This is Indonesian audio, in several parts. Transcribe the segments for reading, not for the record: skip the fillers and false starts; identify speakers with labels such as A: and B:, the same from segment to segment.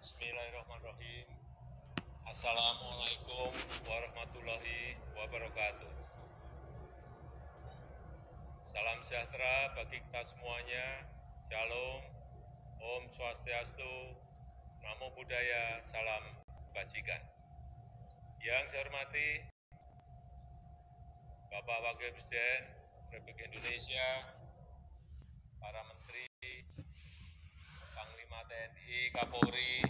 A: Bismillahirrahmanirrahim. Assalamualaikum warahmatullahi wabarakatuh. Salam sejahtera bagi kita semuanya. Shalom, Om Swastiastu, Namo Buddhaya, salam kebajikan. Yang saya hormati Bapak Wakil Presiden Republik Indonesia, para Menteri, Panglima TNI, Kapolri,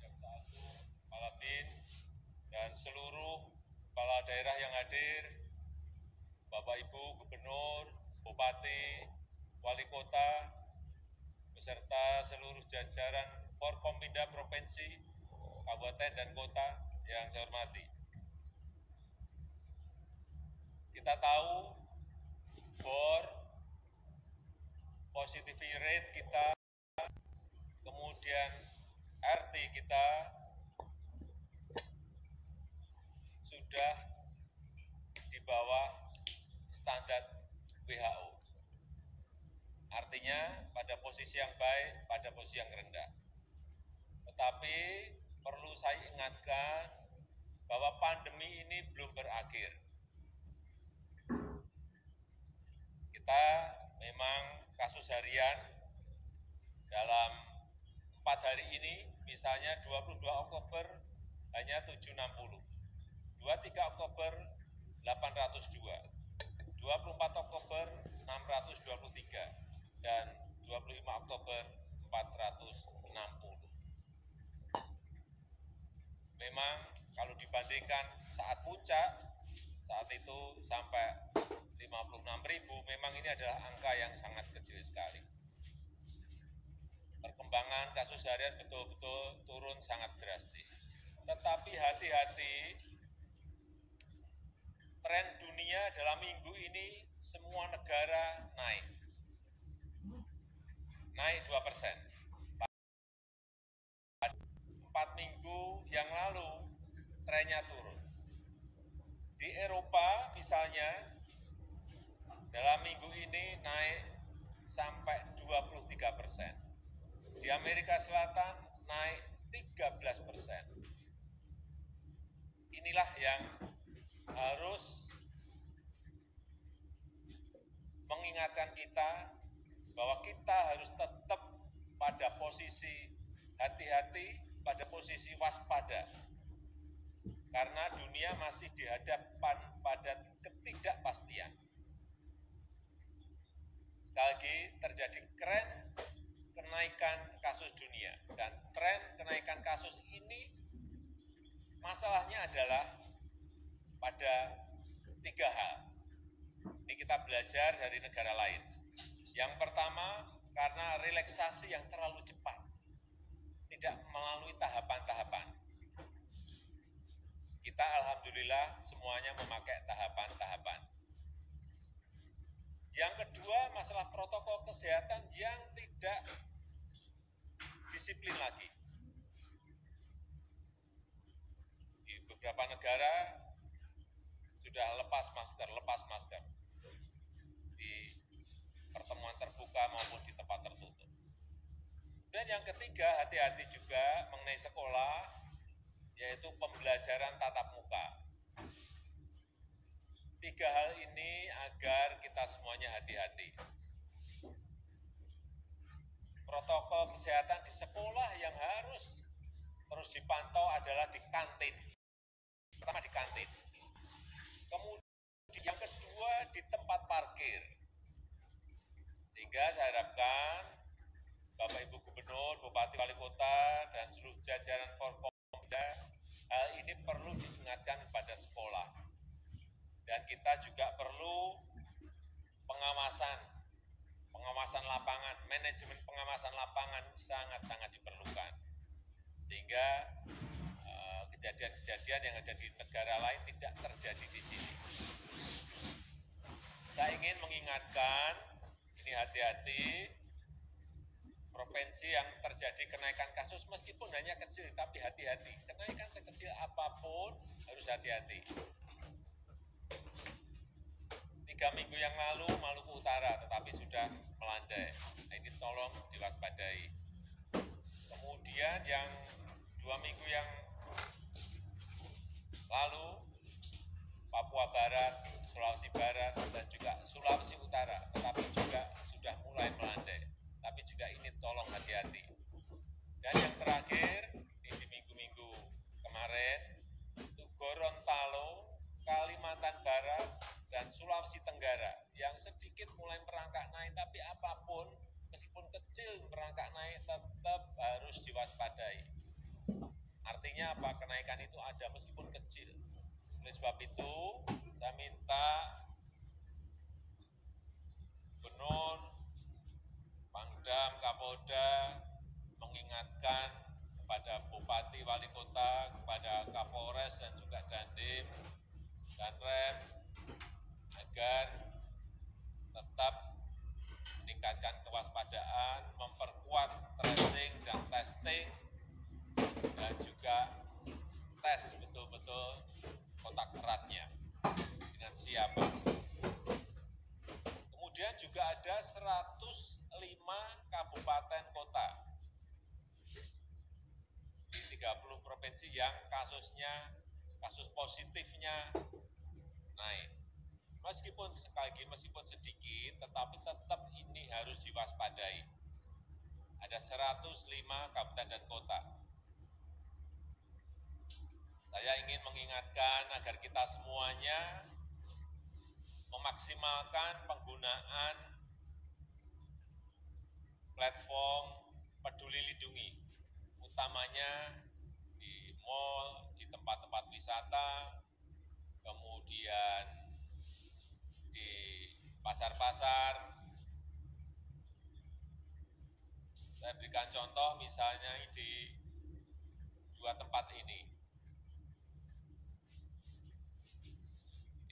A: Jaksa Agung, Kepala BIN, dan seluruh kepala daerah yang hadir, Bapak Ibu Gubernur, Bupati, Wali Kota, beserta seluruh jajaran Forkompinda Provinsi, Kabupaten, dan Kota yang saya hormati. Kita tahu bor positivity rate kita, kemudian RT kita sudah di bawah standar WHO. Artinya pada posisi yang baik, pada posisi yang rendah. Tetapi perlu saya ingatkan bahwa pandemi ini belum berakhir. Kita memang kasus harian dalam 4 hari ini, misalnya 22 Oktober hanya 760, 23 Oktober 802, 24 Oktober 623, dan 25 Oktober 460. Memang kalau dibandingkan saat puncak, saat itu sampai 56.000, memang ini adalah angka yang sangat kecil sekali. Perkembangan kasus harian betul-betul turun sangat drastis. Tetapi hati-hati, tren dunia dalam minggu ini semua negara naik. Naik 2%. 4 minggu yang lalu trennya turun. Di Eropa misalnya, dalam minggu ini naik sampai 23%. Di Amerika Selatan naik 13%. Inilah yang harus mengingatkan kita bahwa kita harus tetap pada posisi hati-hati, pada posisi waspada. Karena dunia masih dihadapkan pada ketidakpastian. Sekali lagi terjadi kenaikan kasus dunia, dan tren kenaikan kasus ini masalahnya adalah pada 3 hal. Ini kita belajar dari negara lain. Yang pertama, karena relaksasi yang terlalu cepat, tidak melalui tahapan-tahapan. Kita alhamdulillah semuanya memakai tahapan-tahapan. Yang kedua, masalah protokol kesehatan yang tidak disiplin lagi. Di beberapa negara sudah lepas masker di pertemuan terbuka maupun di tempat tertutup. Dan yang ketiga, hati-hati juga mengenai sekolah, yaitu pembelajaran tatap muka. 3 hal ini agar kita semuanya hati-hati. Protokol kesehatan di sekolah yang harus terus dipantau adalah di kantin. Pertama di kantin. Kemudian yang kedua di tempat parkir. Sehingga saya harapkan Bapak Ibu Gubernur, Bupati, Wali Kota, dan seluruh jajaran Forkompinda, hal ini perlu diingatkan kepada sekolah. Dan kita juga perlu pengawasan lapangan, manajemen pengawasan lapangan sangat-sangat diperlukan. Sehingga kejadian-kejadian yang ada di negara lain tidak terjadi di sini. Saya ingin mengingatkan, ini hati-hati, provinsi yang terjadi kenaikan kasus meskipun hanya kecil, tapi hati-hati. Kenaikan sekecil apapun harus hati-hati. 3 minggu yang lalu Maluku Utara, tetapi sudah melandai. Nah, ini tolong diwaspadai. Kemudian diwaspadai. Artinya apa? Kenaikan itu ada meskipun kecil. Oleh sebab itu, saya minta Gubernur, Pangdam, Kapolda mengingatkan kepada Bupati, Wali Kota, kepada Kapolres dan juga Dandim, Danrem, agar tetap meningkatkan kewaspadaan, memperkuat tracing dan testing, dan juga tes betul-betul kontak eratnya dengan siapa. Kemudian juga ada 105 kabupaten kota di 30 provinsi yang kasus positifnya naik. Meskipun sekali lagi, meskipun sedikit, tetapi tetap ini harus diwaspadai. Ada 105 kabupaten dan kota. Saya ingin mengingatkan agar kita semuanya memaksimalkan penggunaan platform Peduli Lindungi, utamanya di mal, di tempat-tempat wisata, kemudian di pasar-pasar. Saya berikan contoh misalnya di 2 tempat ini.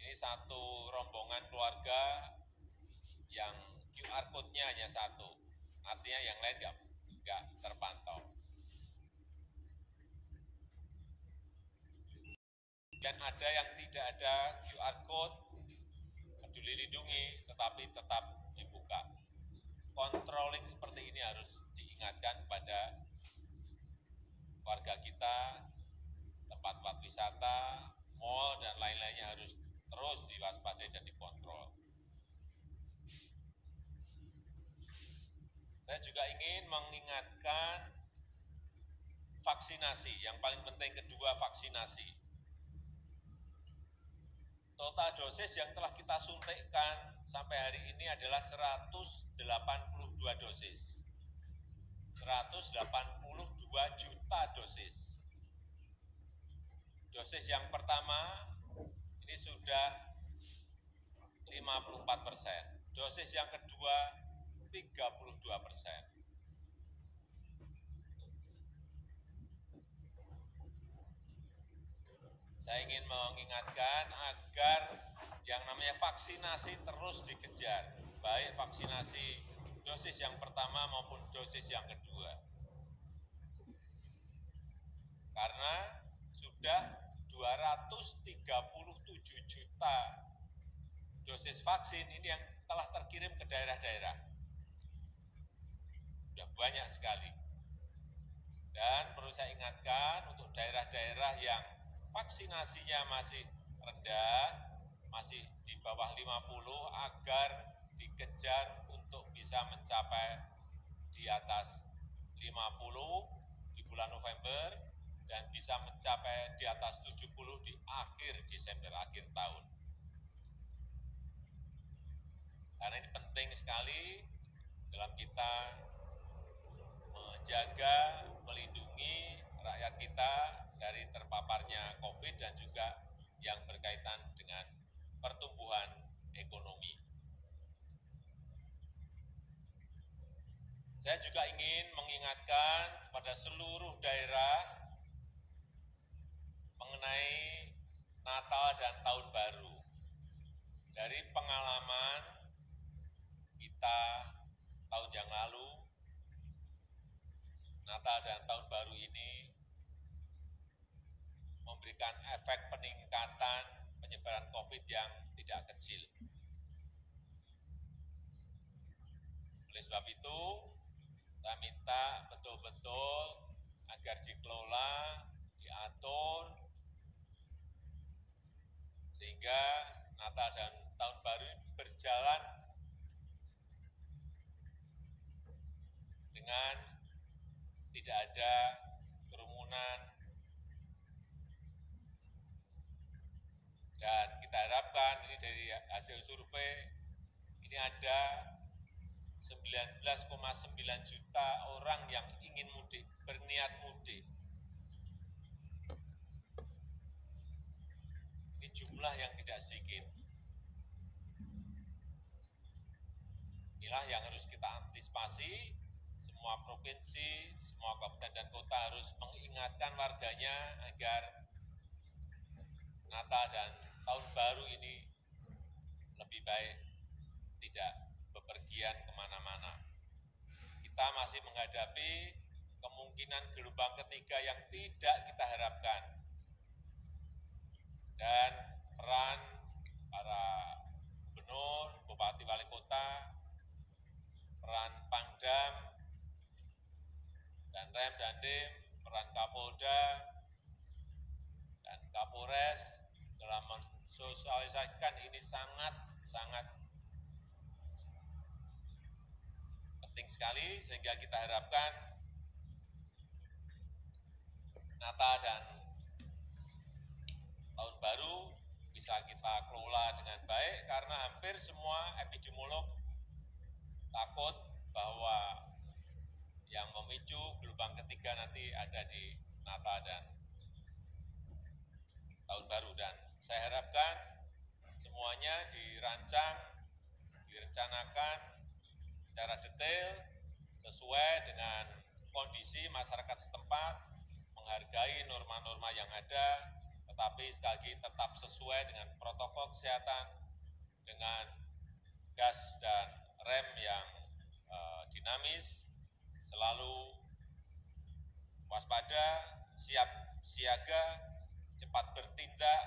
A: Ini satu rombongan keluarga yang QR code-nya hanya satu, artinya yang lain nggak terpantau. Dan ada yang tidak ada QR code Peduli Lindungi, tetapi tetap dibuka. Controlling seperti ini harus diingatkan pada warga kita, tempat-tempat wisata, mal, dan lain-lainnya harus terus diwaspadai dan dikontrol. Saya juga ingin mengingatkan vaksinasi, yang paling penting kedua vaksinasi. Total dosis yang telah kita suntikkan sampai hari ini adalah 182 dosis. 182 juta dosis. Dosis yang pertama ini sudah 54%. Dosis yang kedua 32%. Saya ingin mengingatkan agar yang namanya vaksinasi terus dikejar, baik vaksinasi dosis yang pertama maupun dosis yang kedua. Karena sudah 237 juta dosis vaksin ini yang telah terkirim ke daerah-daerah. Sudah banyak sekali. Dan perlu saya ingatkan untuk daerah-daerah yang vaksinasinya masih rendah, masih di bawah 50, agar dikejar untuk bisa mencapai di atas 50 di bulan November dan bisa mencapai di atas 70 di akhir Desember, akhir tahun. Karena ini penting sekali dalam kita menjaga, melindungi rakyat kita dari terpaparnya COVID dan juga yang berkaitan dengan pertumbuhan ekonomi. Saya juga ingin mengingatkan kepada seluruh daerah mengenai Natal dan Tahun Baru. Dari pengalaman kita tahun yang lalu, Natal dan Tahun Baru ini memberikan efek peningkatan penyebaran COVID yang tidak kecil. Oleh sebab itu, saya minta betul-betul agar dikelola, diatur, sehingga Natal dan Tahun Baru berjalan dengan tidak ada kerumunan, dan kita harapkan ini dari hasil survei ini ada 19,9 juta orang yang ingin mudik, berniat jumlah yang tidak sedikit. Inilah yang harus kita antisipasi. Semua provinsi, semua kabupaten dan kota harus mengingatkan warganya agar Natal dan Tahun Baru ini lebih baik tidak bepergian kemana-mana. Kita masih menghadapi kemungkinan gelombang ketiga yang tidak kita harapkan. Dan peran para gubernur, bupati, wali kota, peran Pangdam, dan Rem dan Dim, peran Kapolda, dan Kapolres dalam mensosialisasikan ini sangat penting sekali, sehingga kita harapkan Natal dan Tahun Baru bisa kita kelola dengan baik, karena hampir semua epidemiolog takut bahwa yang memicu gelombang ketiga nanti ada di Natal dan Tahun Baru. Dan saya harapkan semuanya dirancang, direncanakan secara detail, sesuai dengan kondisi masyarakat setempat, menghargai norma-norma yang ada, tetapi sekali lagi tetap sesuai dengan protokol kesehatan, dengan gas dan rem yang dinamis, selalu waspada, siap siaga, cepat bertindak,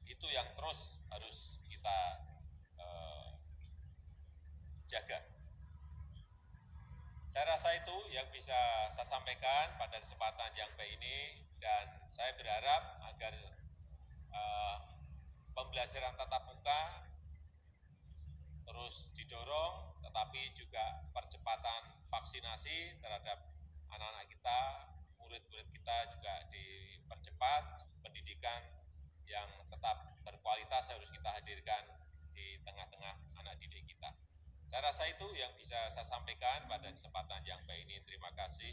A: itu yang terus harus kita jaga. Saya rasa itu yang bisa saya sampaikan pada kesempatan yang baik ini, dan saya berharap agar pembelajaran tatap muka terus didorong, tetapi juga percepatan vaksinasi terhadap anak-anak kita, murid-murid kita juga dipercepat, pendidikan yang tetap berkualitas harus kita hadirkan di tengah-tengah anak didik kita. Saya rasa itu yang bisa saya sampaikan pada kesempatan yang baik ini. Terima kasih.